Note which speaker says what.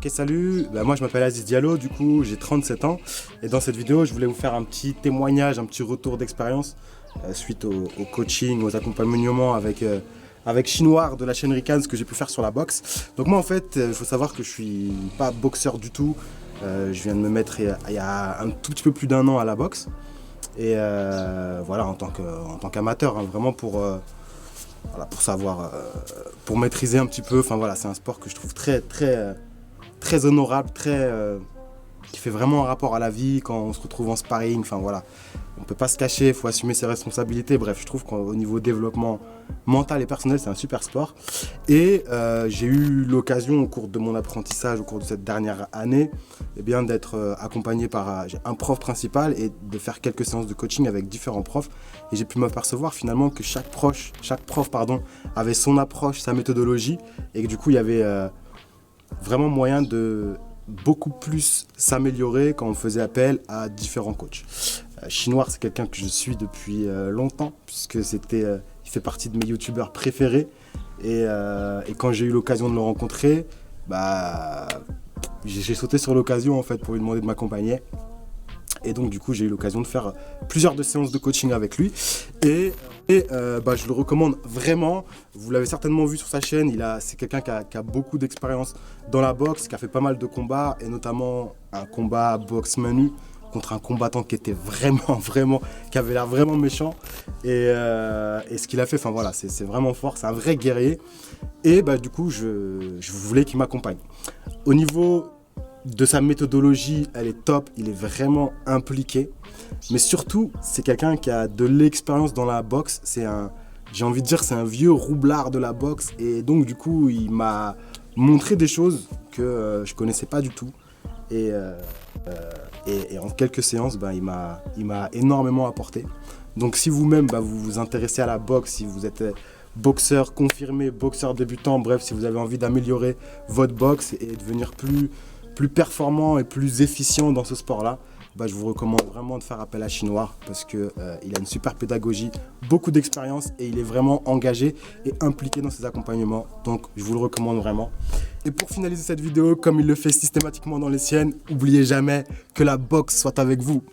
Speaker 1: Ok, salut, moi je m'appelle Aziz Diallo, du coup j'ai 37 ans et dans cette vidéo je voulais vous faire un petit témoignage, un petit retour d'expérience suite au coaching, aux accompagnements avec Chinois de la chaîne Ricans que j'ai pu faire sur la boxe. Donc moi en fait il faut savoir que je suis pas boxeur du tout, je viens de me mettre il y a un tout petit peu plus d'un an à la boxe et voilà en tant qu'amateur, hein, vraiment voilà, pour savoir, pour maîtriser un petit peu, enfin voilà c'est un sport que je trouve très honorable, qui fait vraiment un rapport à la vie quand on se retrouve en sparring. Enfin voilà, on peut pas se cacher, il faut assumer ses responsabilités. Bref, je trouve qu'au niveau développement mental et personnel, c'est un super sport. Et j'ai eu l'occasion au cours de mon apprentissage, au cours de cette dernière année, eh bien, d'être accompagné par un prof principal et de faire quelques séances de coaching avec différents profs. Et j'ai pu m'apercevoir finalement que chaque prof avait son approche, sa méthodologie, et que du coup il y avait vraiment moyen de beaucoup plus s'améliorer quand on faisait appel à différents coachs. Chinois, c'est quelqu'un que je suis depuis longtemps, puisque il fait partie de mes youtubeurs préférés. Et quand j'ai eu l'occasion de le rencontrer, j'ai sauté sur l'occasion en fait pour lui demander de m'accompagner. Et donc du coup j'ai eu l'occasion de faire plusieurs de séances de coaching avec lui et je le recommande vraiment. Vous l'avez certainement vu sur sa chaîne, c'est quelqu'un qui a beaucoup d'expérience dans la boxe, qui a fait pas mal de combats et notamment un combat boxe main nue contre un combattant qui était qui avait l'air vraiment méchant et ce qu'il a fait, enfin voilà, c'est vraiment fort, c'est un vrai guerrier et du coup je voulais qu'il m'accompagne. Au niveau de sa méthodologie, elle est top, il est vraiment impliqué. Mais surtout, c'est quelqu'un qui a de l'expérience dans la boxe. J'ai envie de dire, c'est un vieux roublard de la boxe. Et donc, du coup, il m'a montré des choses que je connaissais pas du tout. Et en quelques séances, il m'a énormément apporté. Donc, si vous-même, vous vous intéressez à la boxe, si vous êtes boxeur confirmé, boxeur débutant, bref, si vous avez envie d'améliorer votre boxe et devenir plus performant et plus efficient dans ce sport-là, je vous recommande vraiment de faire appel à Chinois parce qu'il a une super pédagogie, beaucoup d'expérience et il est vraiment engagé et impliqué dans ses accompagnements. Donc, je vous le recommande vraiment. Et pour finaliser cette vidéo, comme il le fait systématiquement dans les siennes, n'oubliez jamais que la boxe soit avec vous.